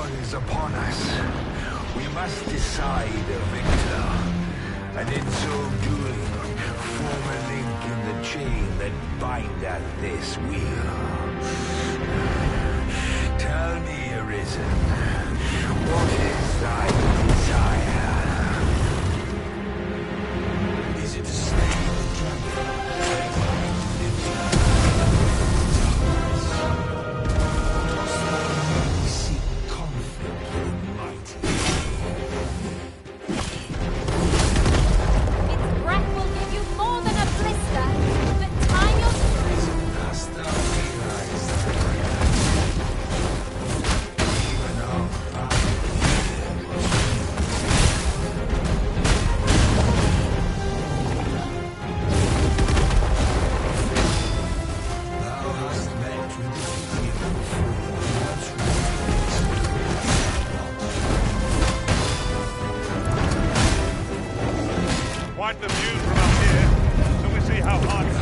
war is upon us. We must decide a victor, and in so doing, form a link in the chain that bindeth this wheel. Tell me, Arisen, what is thy desire? Is it to slay the dragon? Quite the view from up here, so we see how hard it is.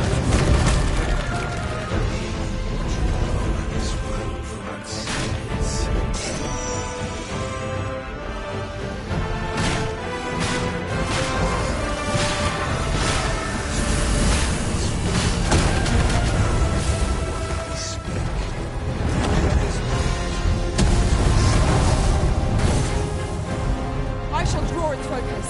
I shall draw its focus.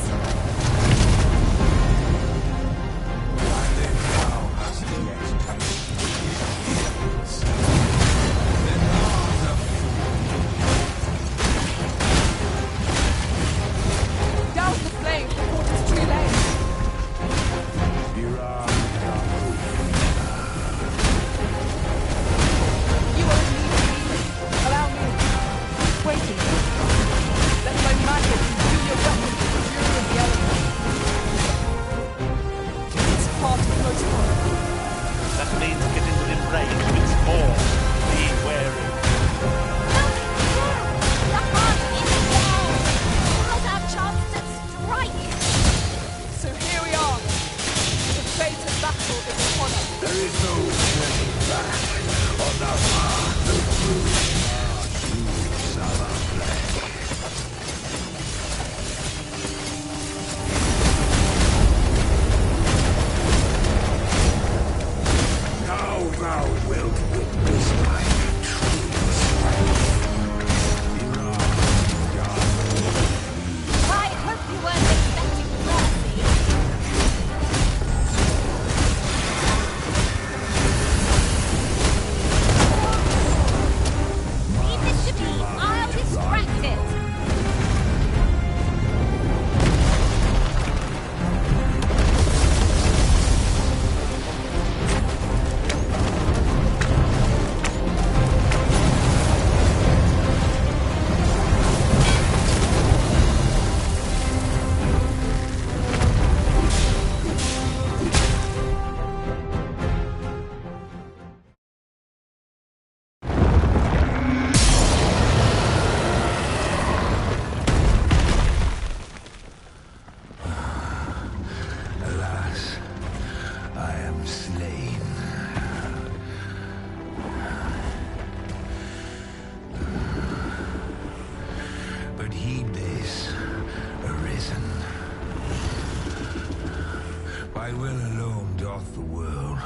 By will alone doth the world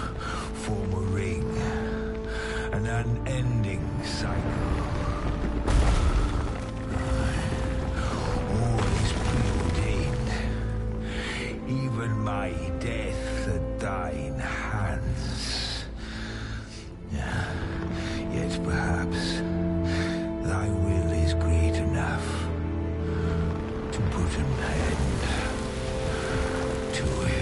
form a ring, an unending cycle. All is preordained, even my death at thine hands. Yet perhaps thy will is great enough to put an end to it.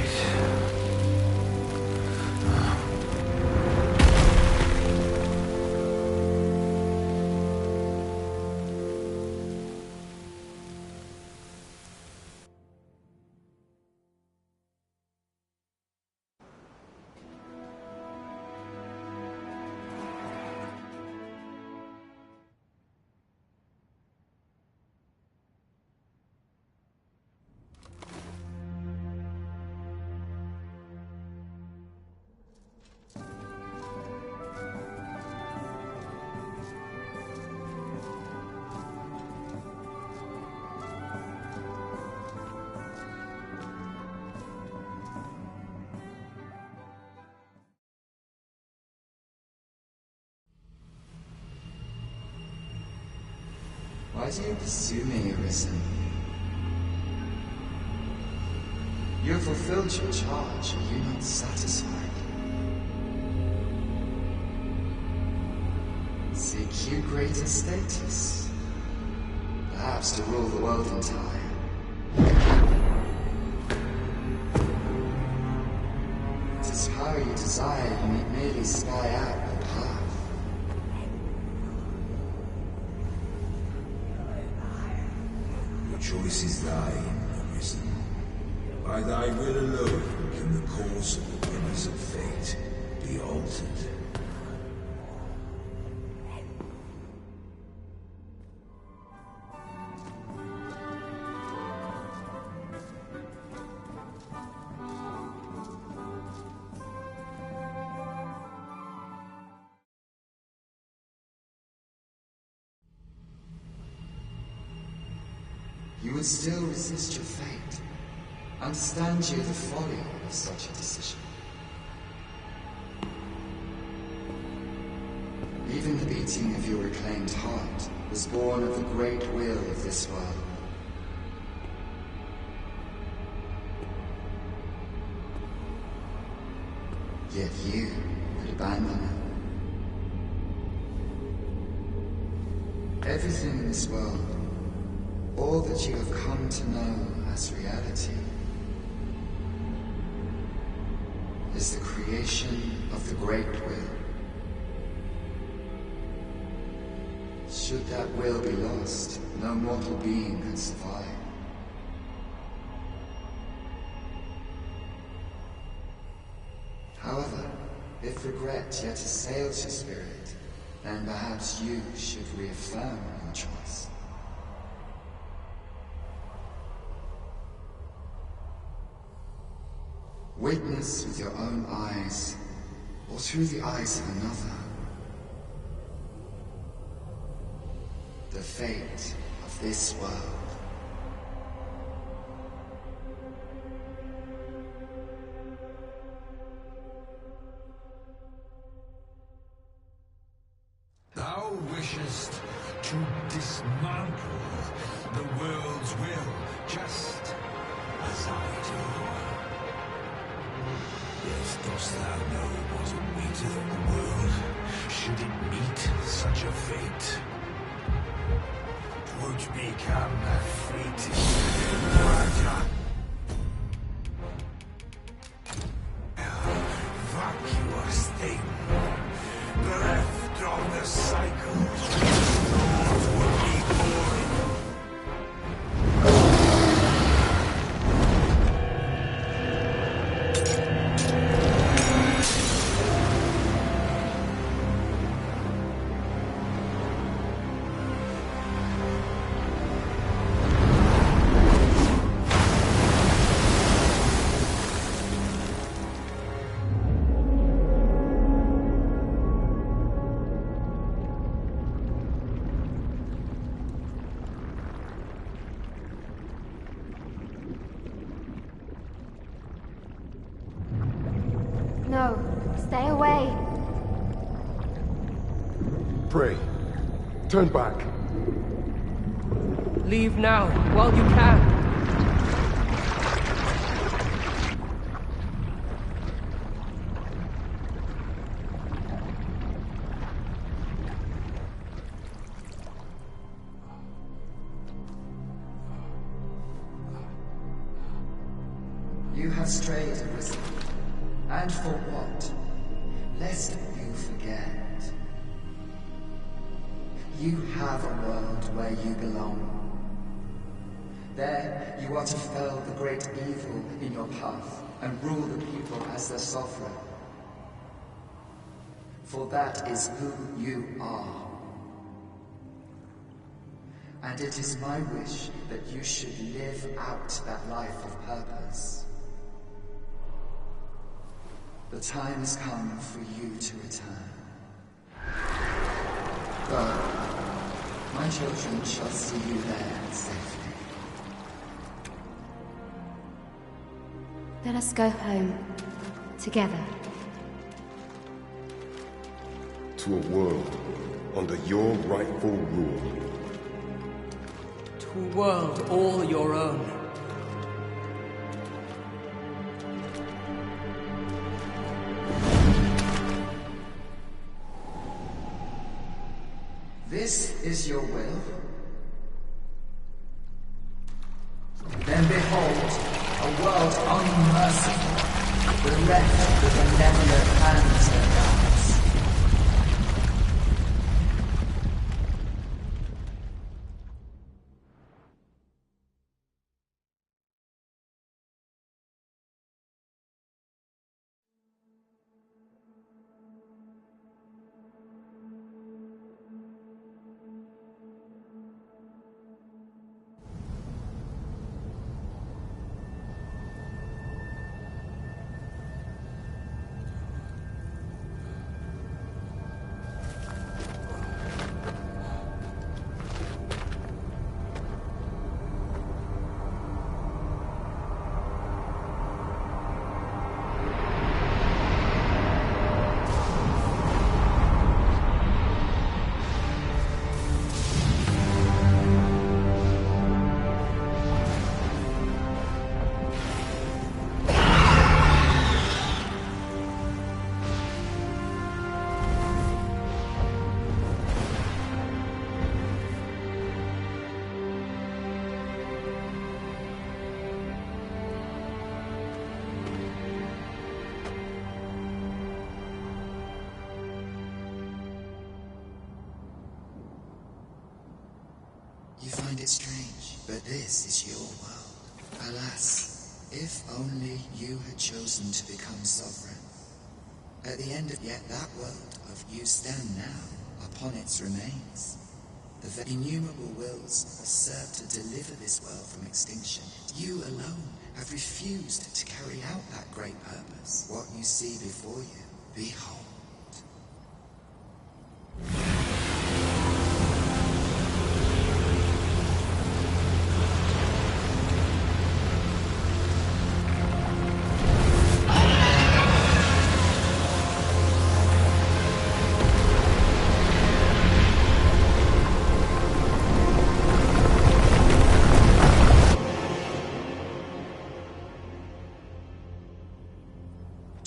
Why do you pursue me, Arisen? You have fulfilled your charge, are you not satisfied? Seek you greater status? Perhaps to rule the world entire. It is power you desire, you need merely spy out the path. The choice is thine, Arisen. By thy will alone can the course of the winners of fate be altered. You would still resist your fate. Understand you the folly of such a decision. Even the beating of your reclaimed heart was born of the great will of this world. Yet you would abandon it. Everything in this world, all that you have come to know as reality, is the creation of the Great Will. Should that will be lost, no mortal being can survive. However, if regret yet assails your spirit, then perhaps you should reaffirm your choice. Witness with your own eyes, or through the eyes of another, the fate of this world. Thou wishest to dismantle the world's will, just as I do. Yet dost thou know what awaiteth the world, should it meet such a fate? 'Twould become the fleetest Raja. Vacuous thing, bereft of the cycles, thought would be born. No, stay away. Pray. Turn back. Leave now, while you can. You have strayed, Arisen. And for what? Lest you forget. You have a world where you belong. There, you are to fell the great evil in your path and rule the people as their sovereign. For that is who you are. And it is my wish that you should live out that life of purpose. The time has come for you to return. Go. My children shall see you there in safety. Let us go home. Together. To a world under your rightful rule. A world all your own. This is your will? Then behold, a world unmerciful, bereft the benevolent hands that guides. You find it strange, but this is your world. Alas, if only you had chosen to become sovereign. At the end of yet that world of you stand now upon its remains. The innumerable wills have served to deliver this world from extinction. You alone have refused to carry out that great purpose. What you see before you, behold.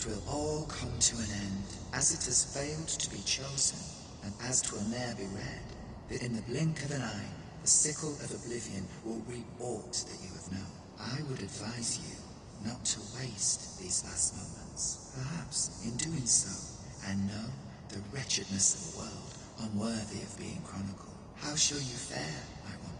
Will all come to an end, as it has failed to be chosen, and as 'twill ne'er be read, that in the blink of an eye, the sickle of oblivion will reap aught that you have known. I would advise you not to waste these last moments, perhaps in doing so, and know the wretchedness of a world unworthy of being chronicled. How shall you fare, I wonder?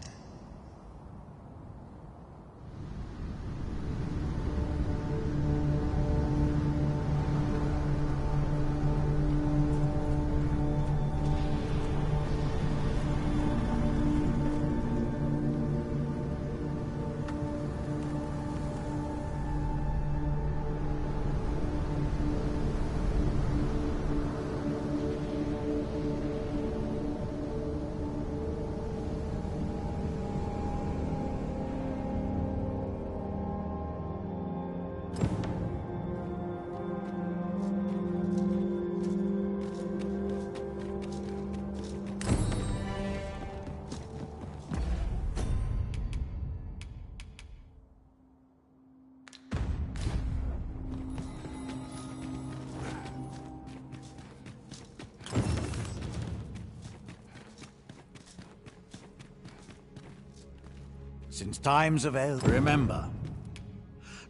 Since times of eld, remember,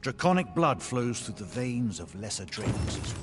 draconic blood flows through the veins of lesser drakes as well.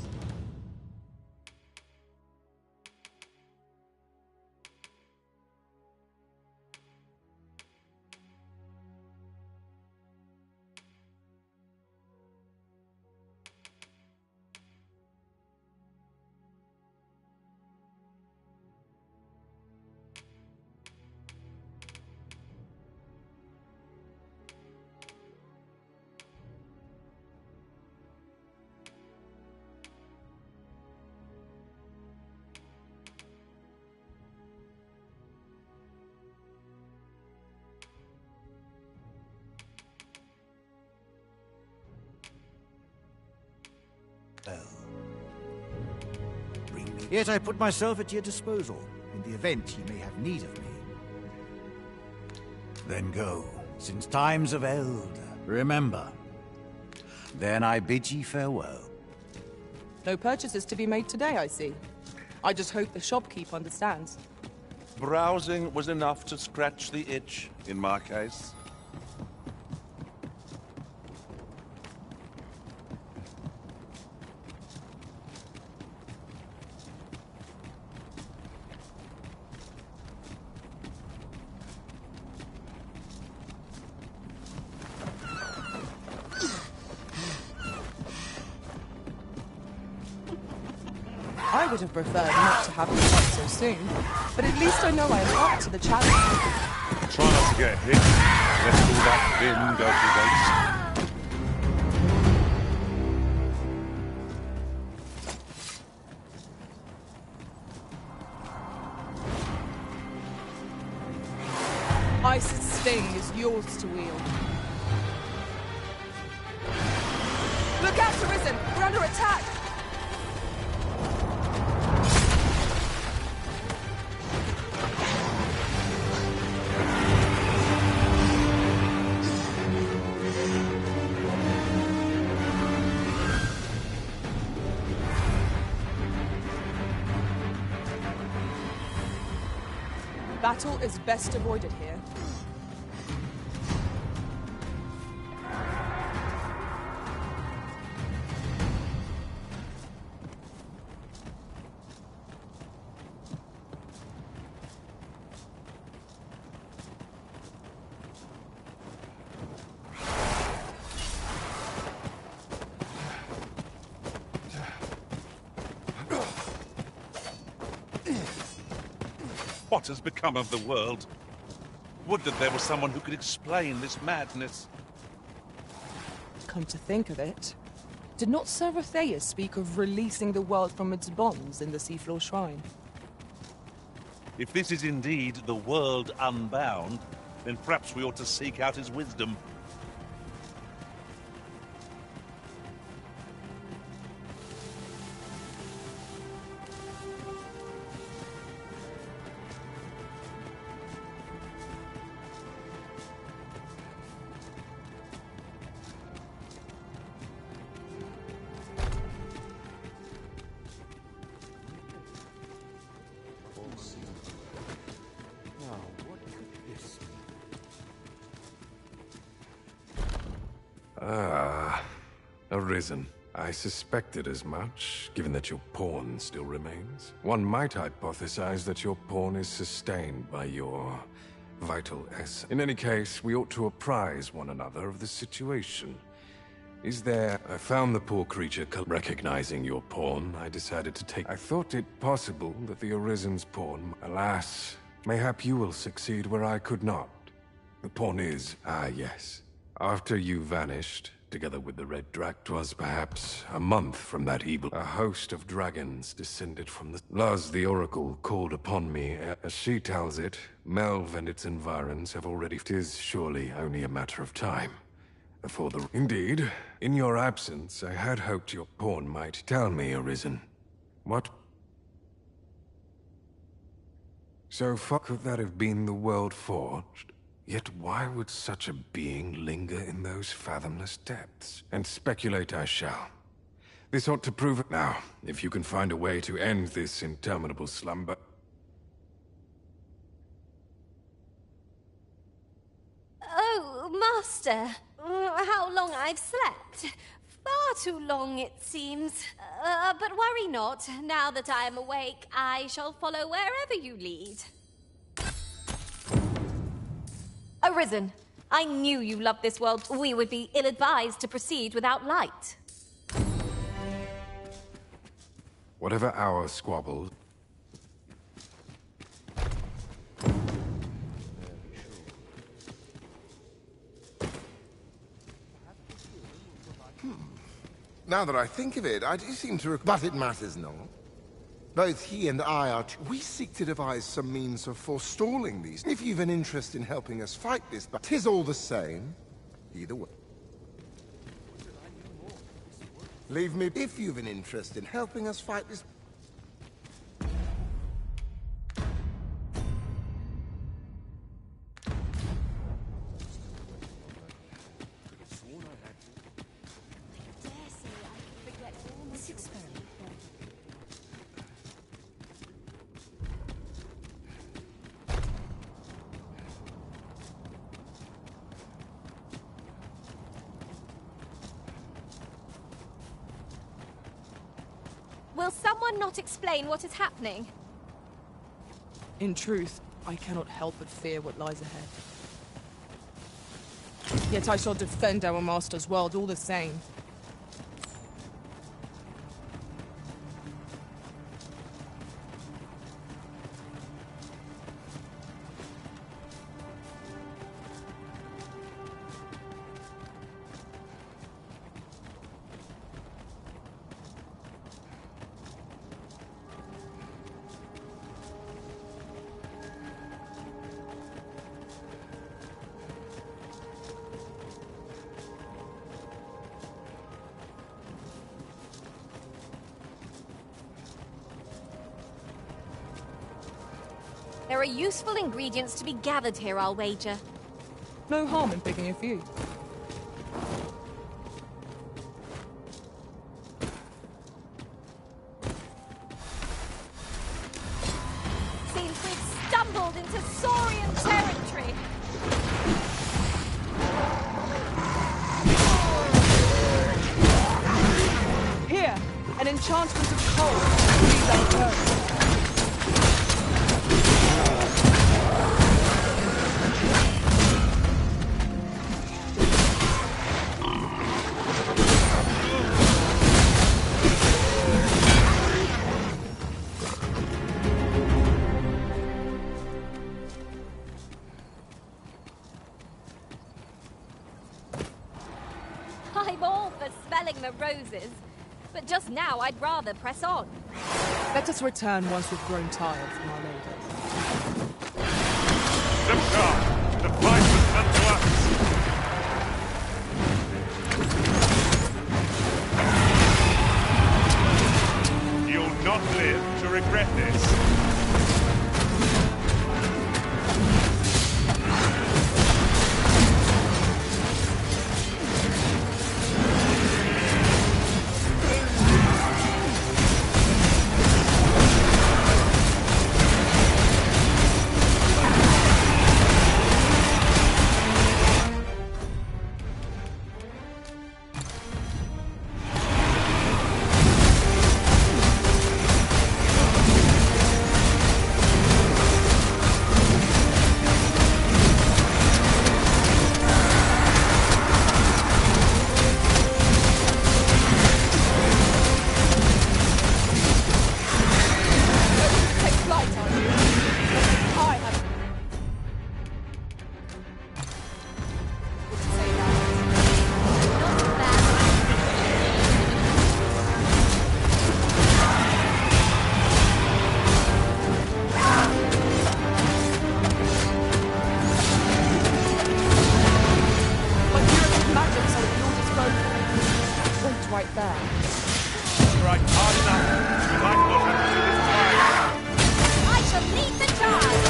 Bring me. Yet I put myself at your disposal, in the event you may have need of me. Then go, since times of eld. Remember. Then I bid ye farewell. No purchases to be made today, I see. I just hope the shopkeep understands. Browsing was enough to scratch the itch, in my case. I would have preferred not to have you up so soon, but at least I know I am up to the challenge. Try not to get hit. Let all that vim go to waste. Ice's sting is yours to wield. Look out, Arisen! We're under attack! Battle is best avoided here. What has become of the world? Would that there was someone who could explain this madness. Come to think of it, did not Sir Rotheus speak of releasing the world from its bonds in the Seafloor Shrine? If this is indeed the world unbound, then perhaps we ought to seek out his wisdom. Arisen. I suspected as much, given that your pawn still remains. One might hypothesize that your pawn is sustained by your vital essence. In any case, we ought to apprise one another of the situation. Is there... I found the poor creature recognizing your pawn. I decided to take... I thought it possible that the Arisen's pawn... Alas, mayhap you will succeed where I could not. The pawn is... Ah, yes. After you vanished, together with the Red Drac, 'twas perhaps a month from that evil. A host of dragons descended from the... Laz the Oracle called upon me. As she tells it, Melve and its environs have already... 'Tis surely only a matter of time before the... Indeed, in your absence, I had hoped your pawn might tell me, Arisen. What? So far could that have been the world forged? Yet why would such a being linger in those fathomless depths? And speculate I shall. This ought to prove it. Now, if you can find a way to end this interminable slumber... Oh, Master. How long I've slept. Far too long, it seems. But worry not. Now that I am awake, I shall follow wherever you lead. Arisen, I knew you loved this world. We would be ill-advised to proceed without light. Whatever our squabbles... Now that I think of it, I do seem to... But it matters not. Both he and I are... We seek to devise some means of forestalling these. If you've an interest in helping us fight this, but 'tis all the same. Either way. Leave me... If you've an interest in helping us fight this... Will someone not explain what is happening? In truth, I cannot help but fear what lies ahead. Yet I shall defend our master's world all the same. There are useful ingredients to be gathered here, I'll wager. No harm in picking a few. Seems we've stumbled into Saurian territory. Here, an enchantment of cold. Please our turn. I'm all for smelling the roses, but just now I'd rather press on. Let us return once we've grown tired from our labors. Zimkar, the fight has come to us. You'll not live to regret this. Right there. Right, hard enough. You might not have to do this twice. I shall lead the charge!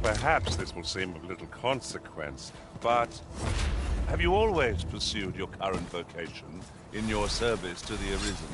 Perhaps this will seem of little consequence, but have you always pursued your current vocation in your service to the Arisen?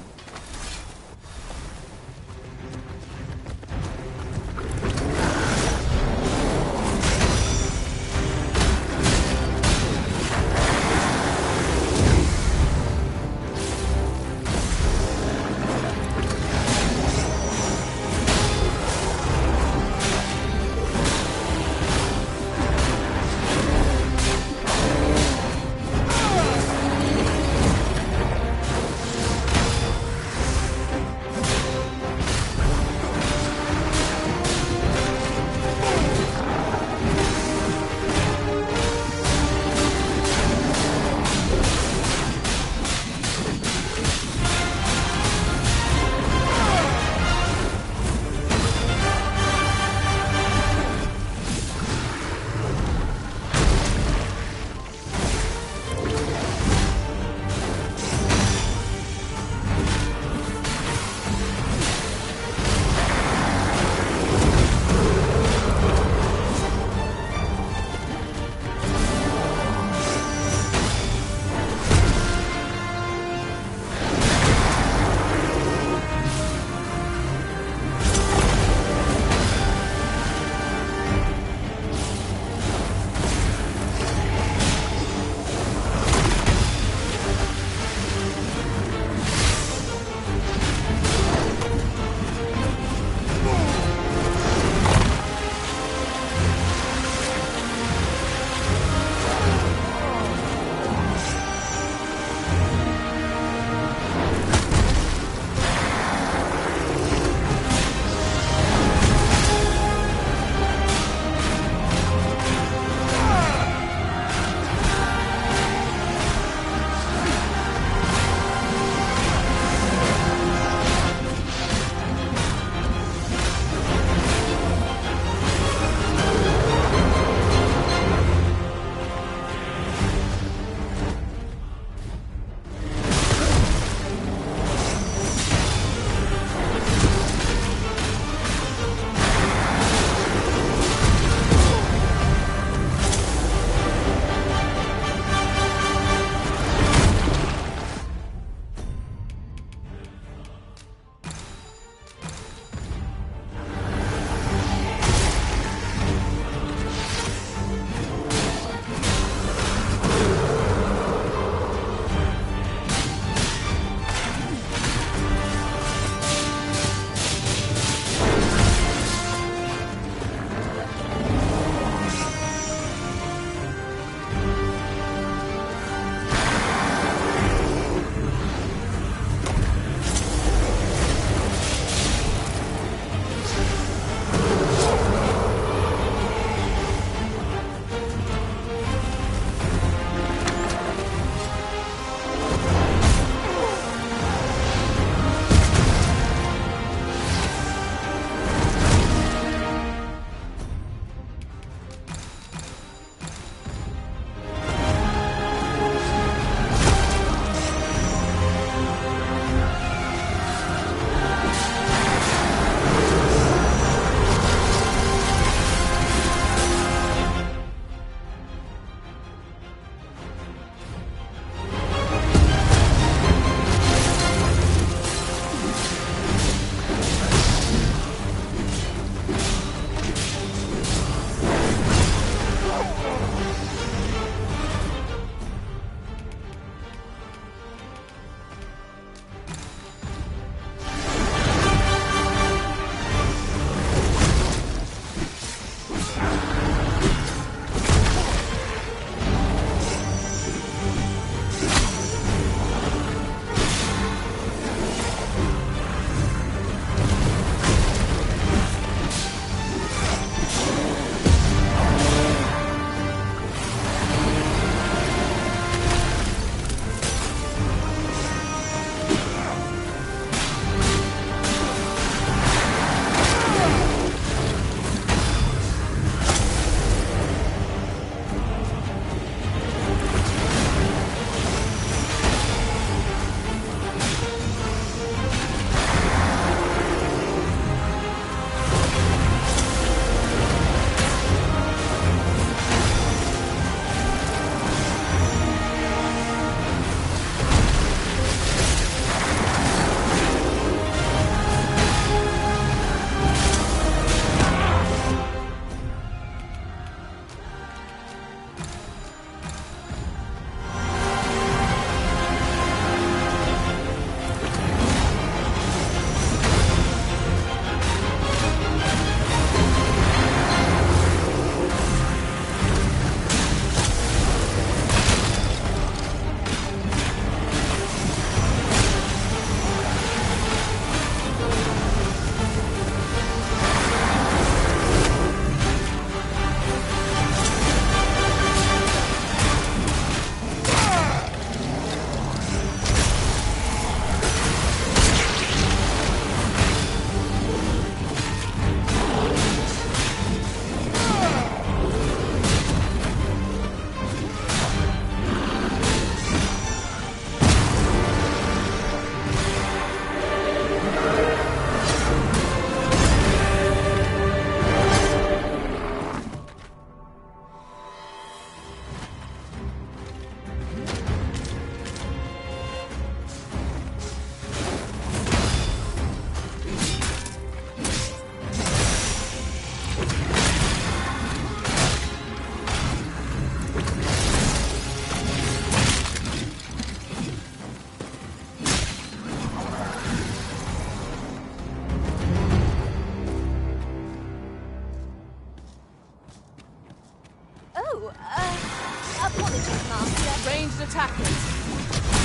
Apologies, Master. Ranged attackers.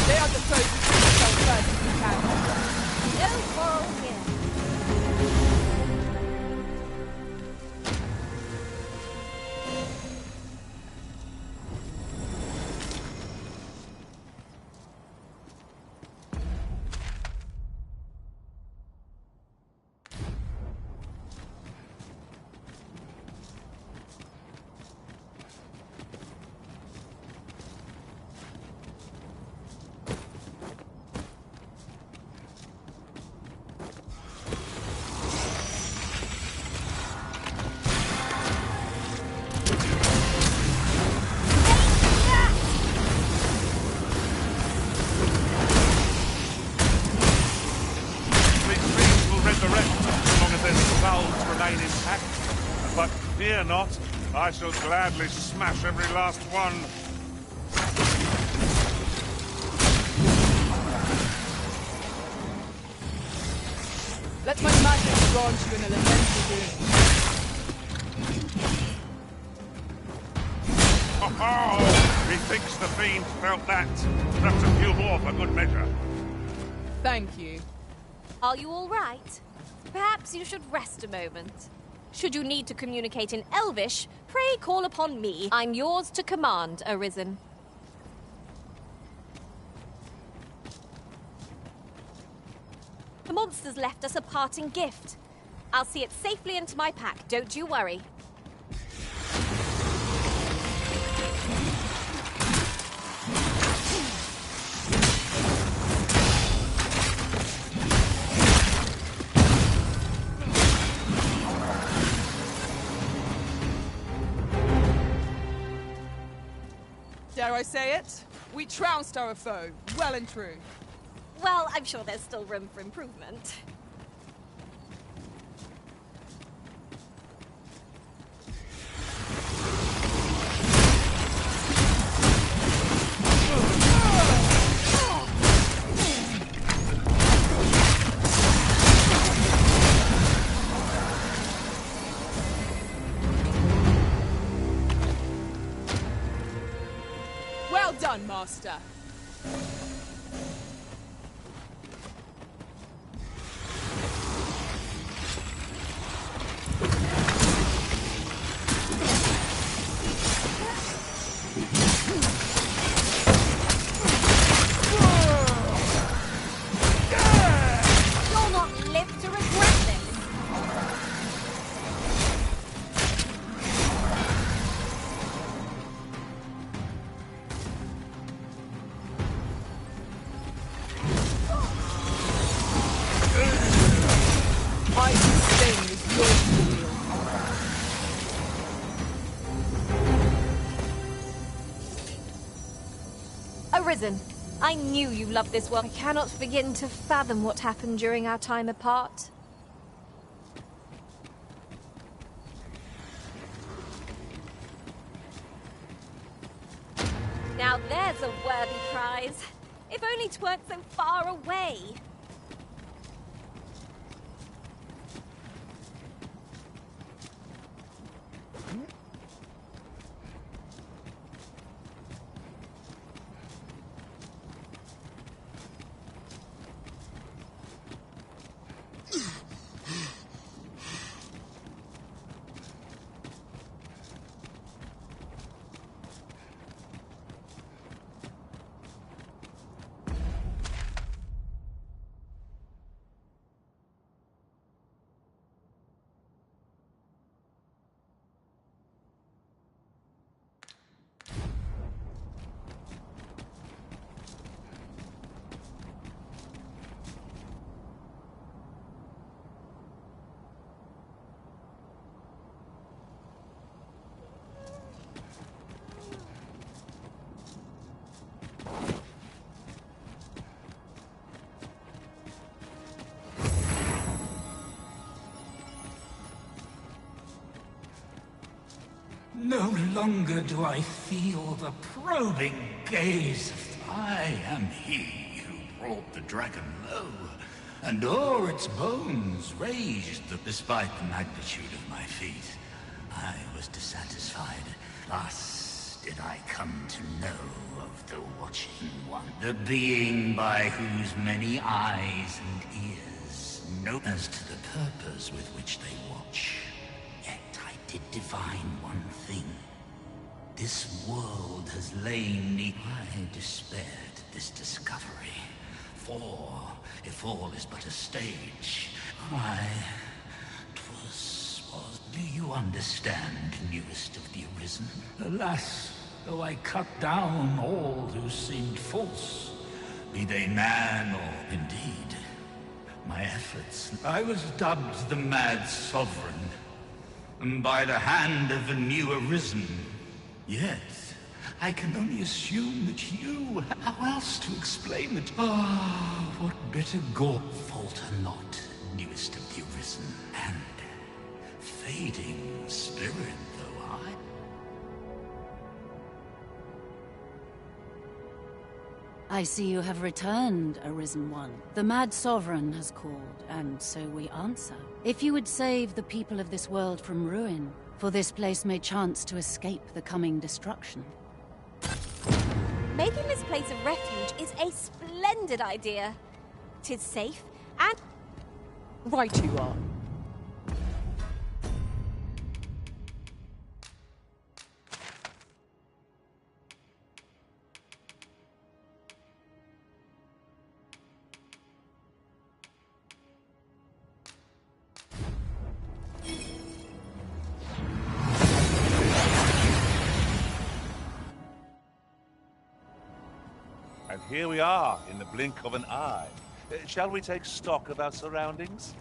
They are the foes who kill themselves first if you can. No quarrel here. But fear not, I shall gladly smash every last one. Let my magic grant you an elemental being. Oh, methinks the fiend felt that. Perhaps a few more for good measure. Thank you. Are you all right? Perhaps you should rest a moment. Should you need to communicate in Elvish, pray call upon me. I'm yours to command, Arisen. The monsters left us a parting gift. I'll see it safely into my pack, don't you worry. Dare I say it? We trounced our foe, well and true. Well, I'm sure there's still room for improvement. Well done, Master. You'll not live to regret this. My sustain is yours to wield. Arisen, I knew you loved this world. I cannot begin to fathom what happened during our time apart. Now there's a worthy prize. If only 'tweren't so far away. No longer do I feel the probing gaze. I am he who brought the dragon low, and o'er its bones raised despite the magnitude of my feat. I was dissatisfied, lust did I come to know of the Watching One, the being by whose many eyes and ears know as to the purpose with which they watch. Yet I did divine one thing. This world has lain neath. I despaired at this discovery. For, if all is but a stage, do you understand, newest of the Arisen? Alas, though I cut down all who seemed false, be they man or Indeed, my efforts. I was dubbed the Mad Sovereign, and by the hand of a new Arisen. Yet, I can only assume that you... How else to explain it? Ah, what bitter gore. Falter not, newest of the Arisen, and fading spirit though I see you have returned, Arisen One. The Mad Sovereign has called, and so we answer. If you would save the people of this world from ruin, for this place may chance to escape the coming destruction. Making this place a refuge is a splendid idea. 'Tis safe and... Right you are. And here we are, in the blink of an eye. Shall we take stock of our surroundings?